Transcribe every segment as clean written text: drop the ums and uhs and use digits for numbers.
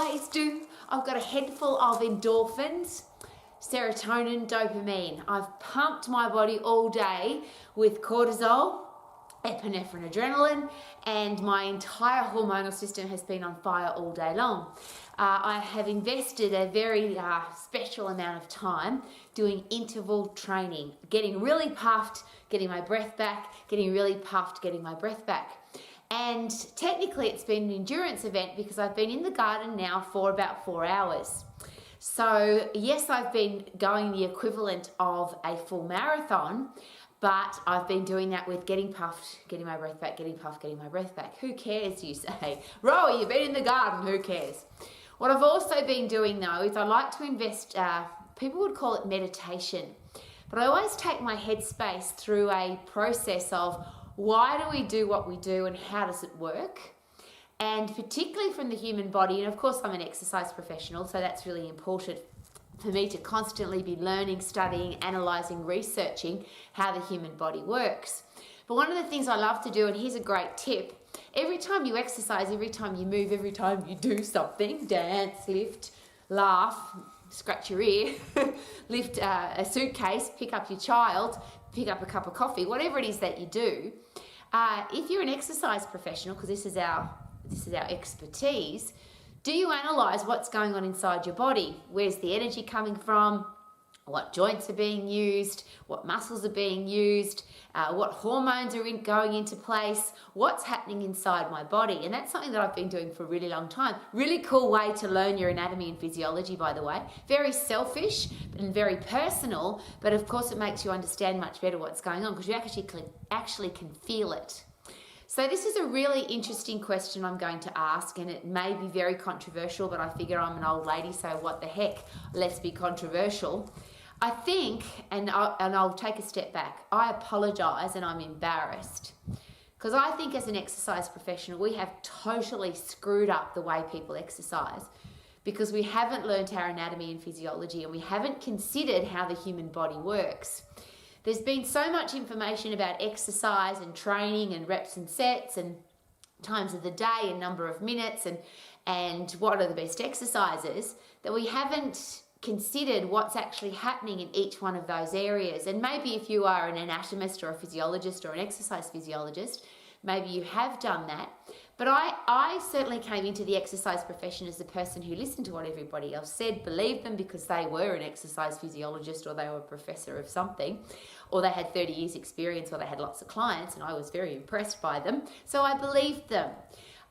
always do. I've got a head full of endorphins, serotonin, dopamine. I've pumped my body all day with cortisol, epinephrine, adrenaline, and my entire hormonal system has been on fire all day long. I have invested a very special amount of time doing interval training, getting really puffed, getting my breath back, getting really puffed, getting my breath back. And technically it's been an endurance event because I've been in the garden now for about 4 hours. So yes, I've been going the equivalent of a full marathon, but I've been doing that with getting puffed, getting my breath back, getting puffed, getting my breath back. Who cares, you say? Rowie, you've been in the garden, who cares? What I've also been doing though is I like to invest, people would call it meditation, but I always take my headspace through a process of why do we do what we do and how does it work? And particularly from the human body, and of course I'm an exercise professional, so that's really important for me to constantly be learning, studying, analysing, researching how the human body works. But one of the things I love to do, and here's a great tip, every time you exercise, every time you move, every time you do something, dance, lift, laugh, scratch your ear, lift a suitcase, pick up your child, pick up a cup of coffee, whatever it is that you do, if you're an exercise professional, because this is our expertise, do you analyse what's going on inside your body? Where's the energy coming from? What joints are being used? What muscles are being used? What hormones are going into place? What's happening inside my body? And that's something that I've been doing for a really long time. Really cool way to learn your anatomy and physiology, by the way. Very selfish and very personal, but of course it makes you understand much better what's going on because you actually can feel it. So this is a really interesting question I'm going to ask, and it may be very controversial, but I figure I'm an old lady, so what the heck, let's be controversial. I think, and I'll take a step back, I apologise and I'm embarrassed because I think as an exercise professional we have totally screwed up the way people exercise because we haven't learnt our anatomy and physiology and we haven't considered how the human body works. There's been so much information about exercise and training and reps and sets and times of the day and number of minutes and what are the best exercises that we haven't considered what's actually happening in each one of those areas. And maybe if you are an anatomist or a physiologist or an exercise physiologist, maybe you have done that. But I certainly came into the exercise profession as the person who listened to what everybody else said, believed them because they were an exercise physiologist or they were a professor of something, or they had 30 years experience or they had lots of clients and I was very impressed by them. So I believed them.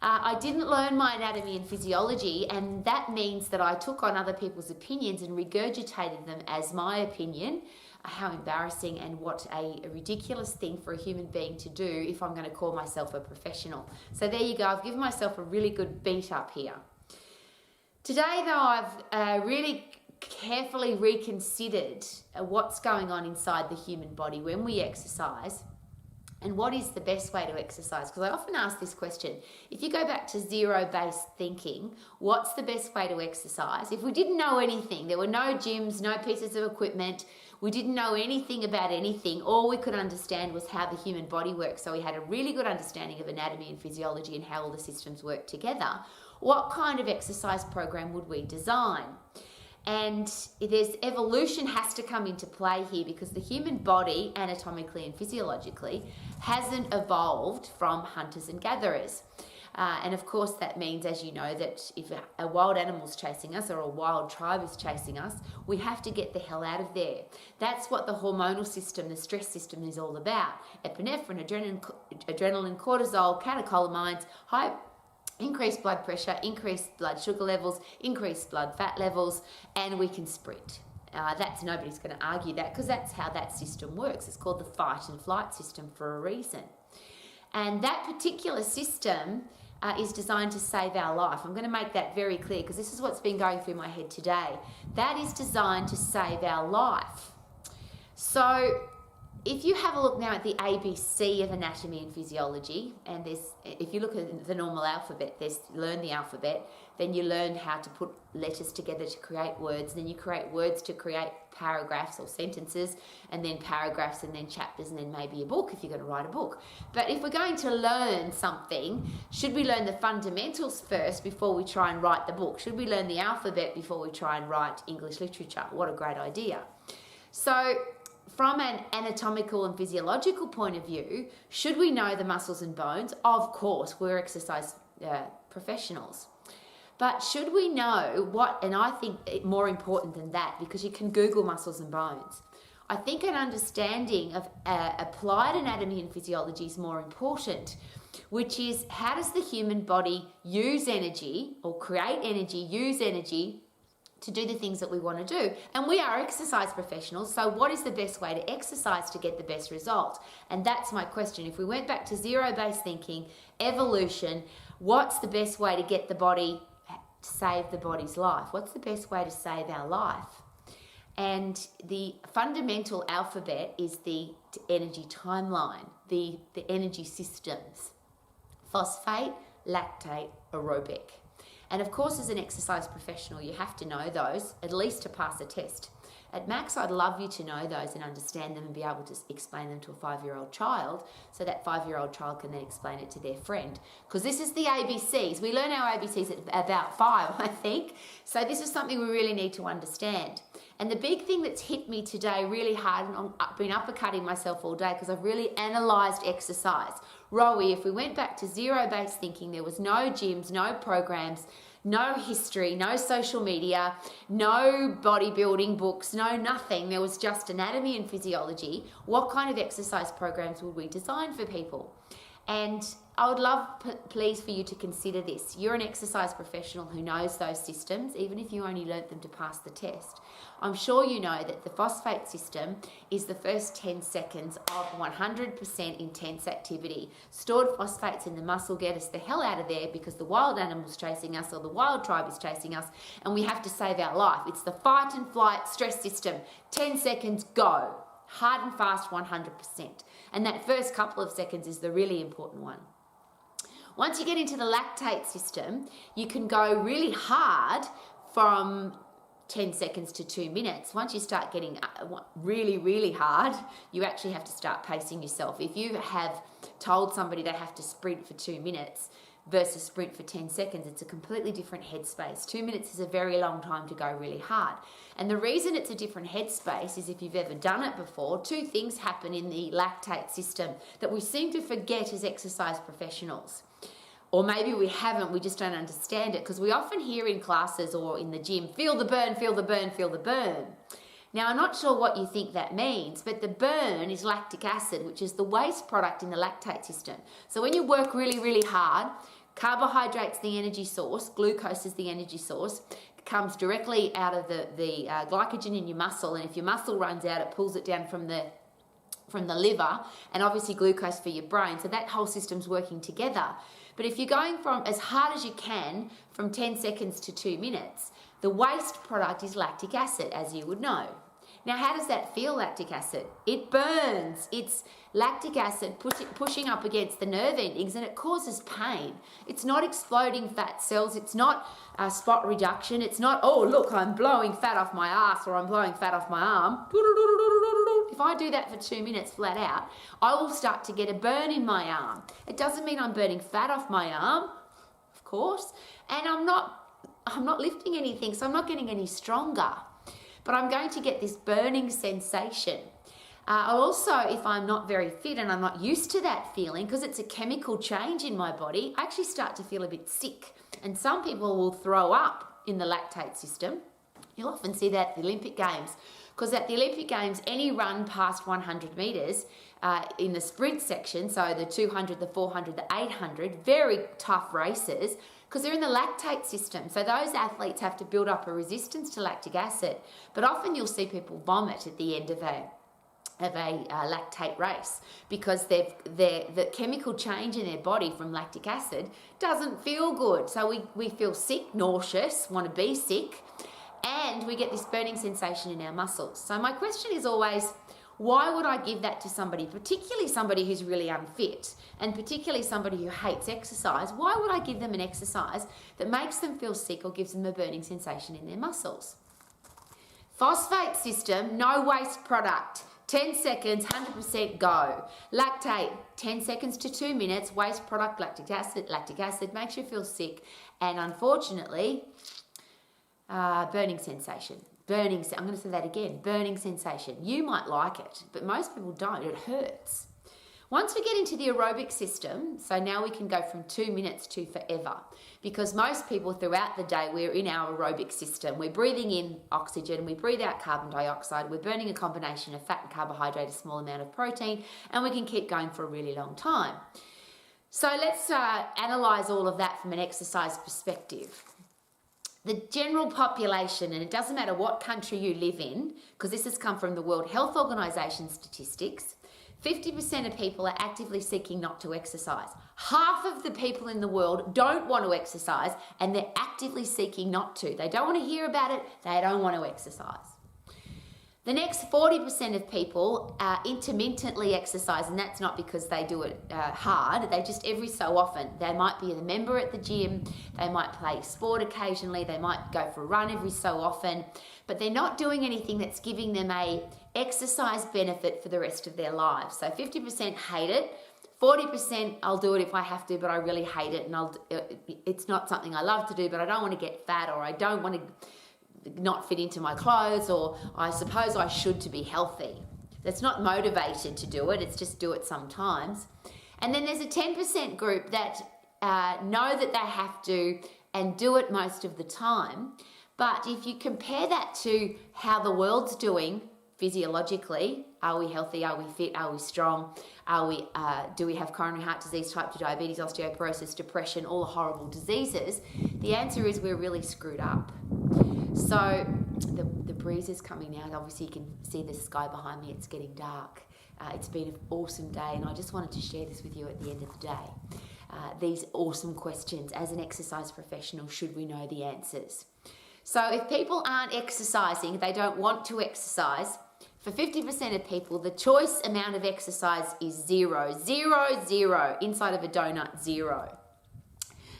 I didn't learn my anatomy and physiology, and that means that I took on other people's opinions and regurgitated them as my opinion. How embarrassing and what a ridiculous thing for a human being to do if I'm going to call myself a professional. So there you go, I've given myself a really good beat up here. Today though, I've really carefully reconsidered what's going on inside the human body when we exercise and what is the best way to exercise. Because I often ask this question, if you go back to zero-based thinking, what's the best way to exercise? If we didn't know anything, there were no gyms, no pieces of equipment, we didn't know anything about anything, all we could understand was how the human body works, so we had a really good understanding of anatomy and physiology and how all the systems work together, what kind of exercise program would we design? And there's evolution has to come into play here because the human body, anatomically and physiologically, hasn't evolved from hunters and gatherers. And of course that means, as you know, that if a wild animal's chasing us or a wild tribe is chasing us, we have to get the hell out of there. That's what the hormonal system, the stress system is all about. Epinephrine, adrenaline, cortisol, catecholamines, increased blood pressure, increased blood sugar levels, increased blood fat levels, and we can sprint. Nobody's going to argue that because that's how that system works. It's called the fight and flight system for a reason. And that particular system is designed to save our life. I'm going to make that very clear because this is what's been going through my head today. That is designed to save our life. So if you have a look now at the ABC of anatomy and physiology, and if you look at the normal alphabet, learn the alphabet, then you learn how to put letters together to create words, then you create words to create paragraphs or sentences, and then paragraphs, and then chapters, and then maybe a book if you're going to write a book. But if we're going to learn something, should we learn the fundamentals first before we try and write the book? Should we learn the alphabet before we try and write English literature? What a great idea. So from an anatomical and physiological point of view, should we know the muscles and bones? Of course, we're exercise professionals. But should we know what, and I think more important than that, because you can Google muscles and bones, I think an understanding of applied anatomy and physiology is more important, which is how does the human body use energy or create energy, use energy to do the things that we want to do. And we are exercise professionals, so what is the best way to exercise to get the best result? And that's my question. If we went back to zero-based thinking, evolution, what's the best way to get the body, to save the body's life? What's the best way to save our life? And the fundamental alphabet is the energy timeline, the energy systems: phosphate, lactate, aerobic. And of course, as an exercise professional, you have to know those, at least to pass a test. At Max, I'd love you to know those and understand them and be able to explain them to a 5-year-old child, so that 5-year-old child can then explain it to their friend. Because this is the ABCs. We learn our ABCs at about 5, I think. So this is something we really need to understand. And the big thing that's hit me today really hard, and I've been uppercutting myself all day because I've really analysed exercise. Rowie, if we went back to zero-based thinking, there was no gyms, no programs, no history, no social media, no bodybuilding books, no nothing. There was just anatomy and physiology. What kind of exercise programs would we design for people? And I would love, please, for you to consider this. You're an exercise professional who knows those systems, even if you only learnt them to pass the test. I'm sure you know that the phosphate system is the first 10 seconds of 100% intense activity. Stored phosphates in the muscle get us the hell out of there because the wild animal's chasing us or the wild tribe is chasing us, and we have to save our life. It's the fight and flight stress system. 10 seconds, go. Hard and fast, 100%. And that first couple of seconds is the really important one. Once you get into the lactate system, you can go really hard from 10 seconds to 2 minutes. Once you start getting really, really hard, you actually have to start pacing yourself. If you have told somebody they have to sprint for 2 minutes versus sprint for 10 seconds, it's a completely different headspace. 2 minutes is a very long time to go really hard. And the reason it's a different headspace is if you've ever done it before, 2 things happen in the lactate system that we seem to forget as exercise professionals. Or maybe we haven't, we just don't understand it, because we often hear in classes or in the gym, feel the burn, feel the burn, feel the burn. Now, I'm not sure what you think that means, but the burn is lactic acid, which is the waste product in the lactate system. So when you work really, really hard, carbohydrates the energy source, glucose is the energy source, it comes directly out of the glycogen in your muscle, and if your muscle runs out, it pulls it down from the liver, and obviously glucose for your brain. So that whole system's working together. But if you're going from as hard as you can from 10 seconds to 2 minutes, the waste product is lactic acid, as you would know. Now, how does that feel, lactic acid? It burns. It's lactic acid pushing up against the nerve endings, and it causes pain. It's not exploding fat cells. It's not spot reduction. It's not, oh, look, I'm blowing fat off my ass or I'm blowing fat off my arm. If I do that for 2 minutes flat out, I will start to get a burn in my arm. It doesn't mean I'm burning fat off my arm, of course, and I'm not lifting anything, so I'm not getting any stronger. But I'm going to get this burning sensation. I'll also, if I'm not very fit and I'm not used to that feeling, because it's a chemical change in my body, I actually start to feel a bit sick. And some people will throw up in the lactate system. You'll often see that at the Olympic Games, because at the Olympic Games, any run past 100 metres in the sprint section, so the 200, the 400, the 800, very tough races, because they're in the lactate system. So those athletes have to build up a resistance to lactic acid. But often you'll see people vomit at the end of a lactate race, because the chemical change in their body from lactic acid doesn't feel good. So we feel sick, nauseous, want to be sick, and we get this burning sensation in our muscles. So my question is always, Why would I give that to somebody, particularly somebody who's really unfit and particularly somebody who hates exercise? Why would I give them an exercise that makes them feel sick or gives them a burning sensation in their muscles? Phosphate system, no waste product. 10 seconds, 100% go. Lactate, 10 seconds to 2 minutes. Waste product, lactic acid makes you feel sick. And unfortunately, burning sensation. I'm going to say that again, burning sensation. You might like it, but most people don't. It hurts. Once we get into the aerobic system, so now we can go from 2 minutes to forever, because most people throughout the day, we're in our aerobic system. We're breathing in oxygen, we breathe out carbon dioxide, we're burning a combination of fat and carbohydrate, a small amount of protein, and we can keep going for a really long time. So let's analyze all of that from an exercise perspective. The general population, and it doesn't matter what country you live in, because this has come from the World Health Organization statistics, 50% of people are actively seeking not to exercise. Half of the people in the world don't want to exercise, and they're actively seeking not to. They don't want to hear about it. They don't want to exercise. The next 40% of people intermittently exercise, and that's not because they do it hard. They just every so often. They might be a member at the gym. They might play sport occasionally. They might go for a run every so often. But they're not doing anything that's giving them a exercise benefit for the rest of their lives. So 50% hate it. 40% I'll do it if I have to, but I really hate it. And it's not something I love to do, but I don't want to get fat, or I don't want to not fit into my clothes, or I suppose I should to be healthy. That's not motivated to do it. It's just do it sometimes. And then there's a 10% group that know that they have to and do it most of the time. But if you compare that to how the world's doing physiologically, are we healthy? Are we fit? Are we strong? Do we have coronary heart disease, type 2 diabetes, osteoporosis, depression, all the horrible diseases? The answer is we're really screwed up. So the breeze is coming out. Obviously you can see the sky behind me. It's getting dark. It's been an awesome day, and I just wanted to share this with you at the end of the day. These awesome questions. As an exercise professional, should we know the answers? So if people aren't exercising, they don't want to exercise, for 50% of people, the choice amount of exercise is 0. 0, 0. Inside of a donut, 0.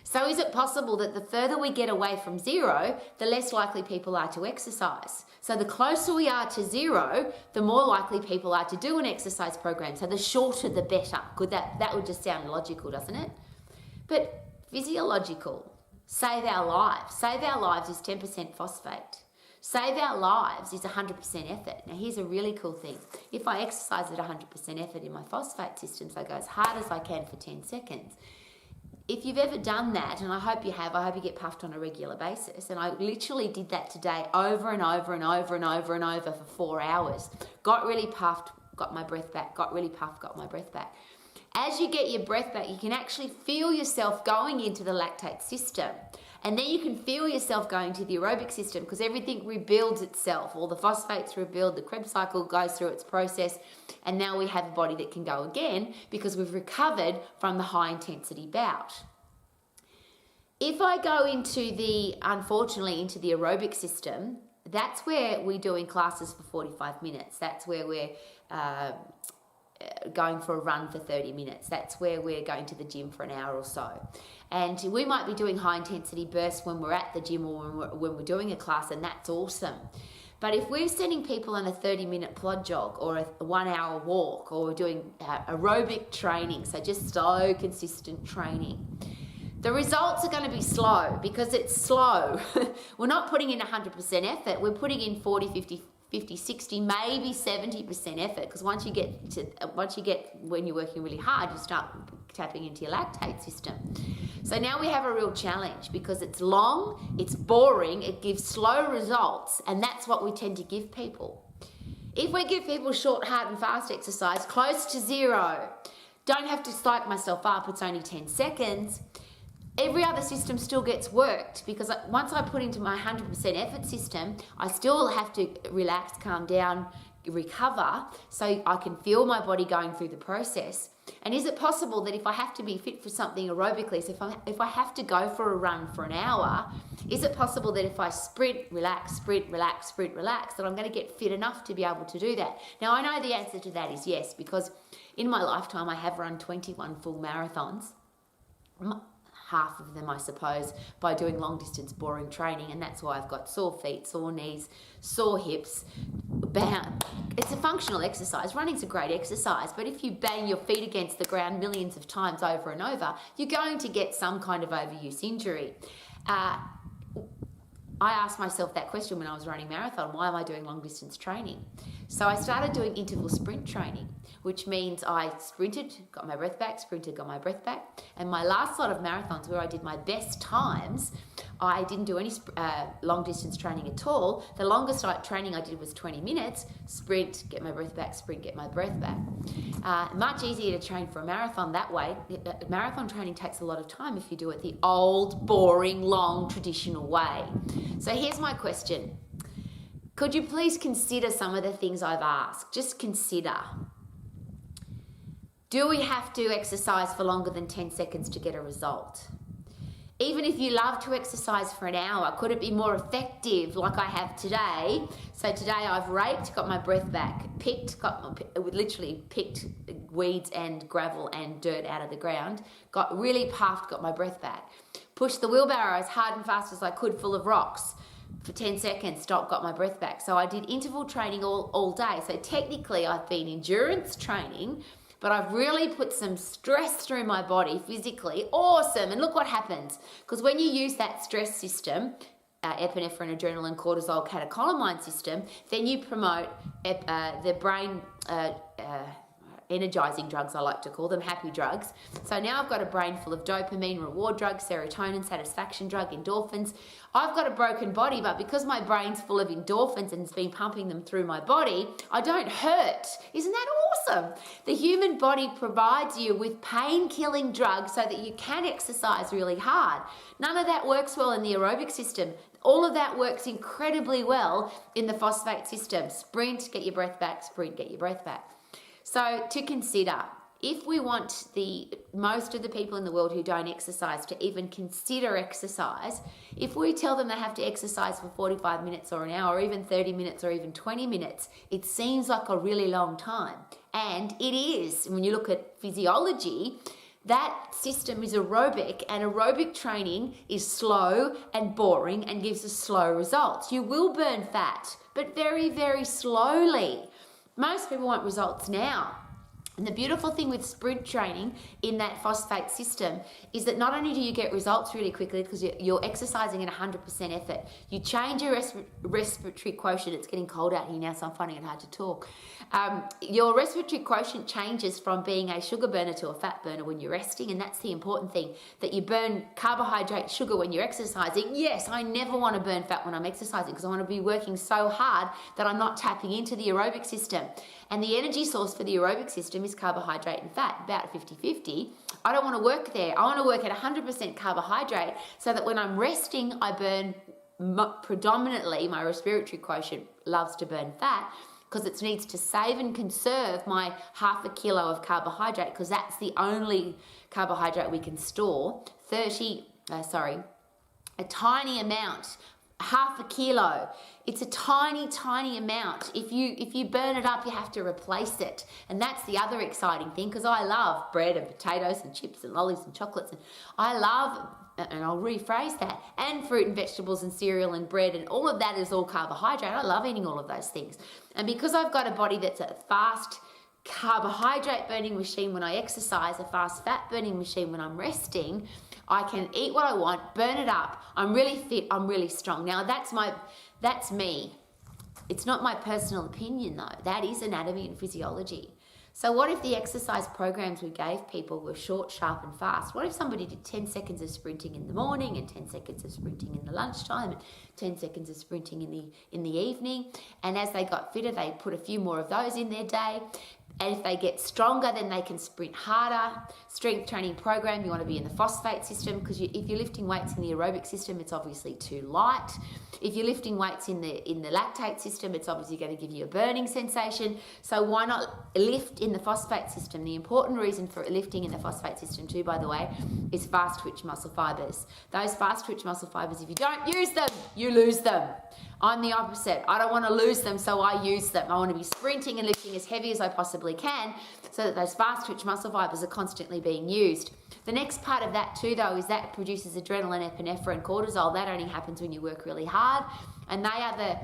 So is it possible that the further we get away from 0, the less likely people are to exercise? So the closer we are to 0, the more likely people are to do an exercise program. So the shorter, the better. That would just sound logical, doesn't it? But physiological. Save our lives. Save our lives is 10% phosphate. Save our lives is 100% effort. Now here's a really cool thing. If I exercise at 100% effort in my phosphate system, so I go as hard as I can for 10 seconds, if you've ever done that, and I hope you have, I hope you get puffed on a regular basis, and I literally did that today over and over and over and over and over for 4 hours. Got really puffed, got my breath back, got really puffed, got my breath back. As you get your breath back, you can actually feel yourself going into the lactate system. And then you can feel yourself going to the aerobic system, because everything rebuilds itself. All the phosphates rebuild, the Krebs cycle goes through its process, and now we have a body that can go again because we've recovered from the high intensity bout. If I go unfortunately into the aerobic system, that's where we're doing classes for 45 minutes. That's where we're going for a run for 30 minutes. That's where we're going to the gym for an hour or so. And we might be doing high intensity bursts when we're at the gym or when we're doing a class, and that's awesome. But if we're sending people on a 30-minute plod jog or a 1 hour walk, or we're doing aerobic training, so just slow, consistent training, the results are going to be slow because it's slow. We're not putting in 100% effort. We're putting in 40, 50, 60, maybe 70% effort, because once you get when you're working really hard, you start tapping into your lactate system. So now we have a real challenge because it's long, it's boring, it gives slow results, and that's what we tend to give people. If we give people short, hard and fast exercise, close to 0, don't have to psych myself up, it's only 10 seconds, every other system still gets worked, because once I put into my 100% effort system, I still have to relax, calm down, recover so I can feel my body going through the process? And is it possible that if I have to be fit for something aerobically, so if I have to go for a run for an hour, is it possible that if I sprint, relax, sprint, relax, sprint, relax, that I'm going to get fit enough to be able to do that? Now, I know the answer to that is yes, because in my lifetime, I have run 21 full marathons. Half of them, I suppose, by doing long distance boring training, and that's why I've got sore feet, sore knees, sore hips. It's a functional exercise. Running's a great exercise, but if you bang your feet against the ground millions of times over and over, you're going to get some kind of overuse injury. I asked myself that question when I was running marathon, why am I doing long distance training? So I started doing interval sprint training, which means I sprinted, got my breath back, sprinted, got my breath back. And my last lot of marathons where I did my best times, I didn't do any long distance training at all. The longest training I did was 20 minutes, sprint, get my breath back, sprint, get my breath back. Much easier to train for a marathon that way. Marathon training takes a lot of time if you do it the old, boring, long, traditional way. So here's my question. Could you please consider some of the things I've asked? Just consider. Do we have to exercise for longer than 10 seconds to get a result? Even if you love to exercise for an hour, could it be more effective like I have today? So today I've raked, got my breath back, literally picked weeds and gravel and dirt out of the ground, got really puffed, got my breath back, pushed the wheelbarrow as hard and fast as I could full of rocks for 10 seconds, stopped, got my breath back. So I did interval training all day. So technically I've been endurance training, but I've really put some stress through my body physically. Awesome. And look what happens. Because when you use that stress system, epinephrine, adrenaline, cortisol, catecholamine system, then you promote the brain energizing drugs, I like to call them, happy drugs. So now I've got a brain full of dopamine, reward drugs, serotonin, satisfaction drug, endorphins. I've got a broken body, but because my brain's full of endorphins and it's been pumping them through my body, I don't hurt. Isn't that awesome? The human body provides you with pain-killing drugs so that you can exercise really hard. None of that works well in the aerobic system. All of that works incredibly well in the phosphate system. Sprint, get your breath back, sprint, get your breath back. So to consider, if we want most of the people in the world who don't exercise to even consider exercise, if we tell them they have to exercise for 45 minutes or an hour, or even 30 minutes or even 20 minutes, it seems like a really long time. And it is. When you look at physiology, that system is aerobic, and aerobic training is slow and boring and gives us slow results. You will burn fat, but very, very slowly. Most people want results now. And the beautiful thing with sprint training in that phosphate system is that not only do you get results really quickly because you're exercising at 100% effort, you change your respiratory quotient. It's getting cold out here now, so I'm finding it hard to talk. Your respiratory quotient changes from being a sugar burner to a fat burner when you're resting, and that's the important thing, that you burn carbohydrate, sugar when you're exercising. Yes, I never want to burn fat when I'm exercising because I want to be working so hard that I'm not tapping into the aerobic system. And the energy source for the aerobic system is carbohydrate and fat, about 50-50. I don't want to work there. I want to work at 100% carbohydrate so that when I'm resting, I burn predominantly, my respiratory quotient loves to burn fat because it needs to save and conserve my 1/2 kilo of carbohydrate because that's the only carbohydrate we can store. A tiny amount, 1/2 kilo. It's a tiny, tiny amount. If you burn it up, you have to replace it. And that's the other exciting thing, because I love bread and potatoes and chips and lollies and chocolates. And I love, and I'll rephrase that, and fruit and vegetables and cereal and bread, and all of that is all carbohydrate. I love eating all of those things. And because I've got a body that's a fast carbohydrate burning machine when I exercise, a fast fat burning machine when I'm resting, I can eat what I want, burn it up. I'm really fit, I'm really strong. Now that's me. It's not my personal opinion though. That is anatomy and physiology. So what if the exercise programs we gave people were short, sharp and fast? What if somebody did 10 seconds of sprinting in the morning and 10 seconds of sprinting in the lunchtime and 10 seconds of sprinting in the evening, and as they got fitter they put a few more of those in their day? And if they get stronger, then they can sprint harder. Strength training program, you want to be in the phosphate system, because if you're lifting weights in the aerobic system, it's obviously too light. If you're lifting weights in the lactate system, it's obviously going to give you a burning sensation. So why not lift in the phosphate system? The important reason for lifting in the phosphate system too, by the way, is fast twitch muscle fibers. Those fast twitch muscle fibers, if you don't use them, you lose them. I'm the opposite. I don't want to lose them, so I use them. I want to be sprinting and lifting as heavy as I possibly can so that those fast twitch muscle fibers are constantly being used. The next part of that too, though, is that produces adrenaline, epinephrine, cortisol. That only happens when you work really hard, and they are the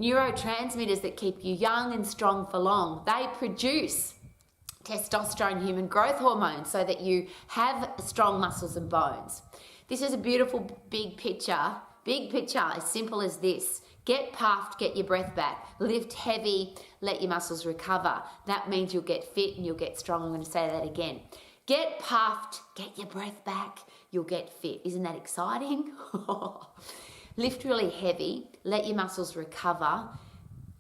neurotransmitters that keep you young and strong for long. They produce testosterone, human growth hormone, so that you have strong muscles and bones. This is a beautiful big picture, as simple as this. Get puffed, get your breath back. Lift heavy, let your muscles recover. That means you'll get fit and you'll get strong. I'm going to say that again. Get puffed, get your breath back, you'll get fit. Isn't that exciting? Lift really heavy, let your muscles recover.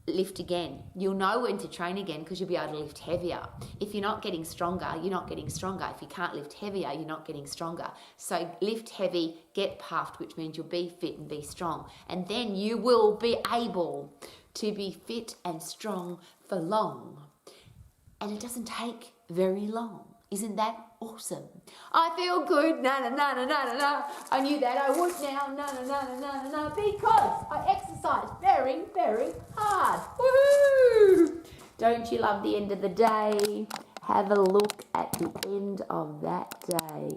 Lift again. You'll know when to train again because you'll be able to lift heavier. If you're not getting stronger, you're not getting stronger. If you can't lift heavier, you're not getting stronger. So lift heavy, get puffed, which means you'll be fit and be strong. And then you will be able to be fit and strong for long. And it doesn't take very long. Isn't that awesome? I feel good, na na na na na na. I knew that I would now, na na na na na na, because I exercise very, very hard. Woohoo! Don't you love the end of the day? Have a look at the end of that day.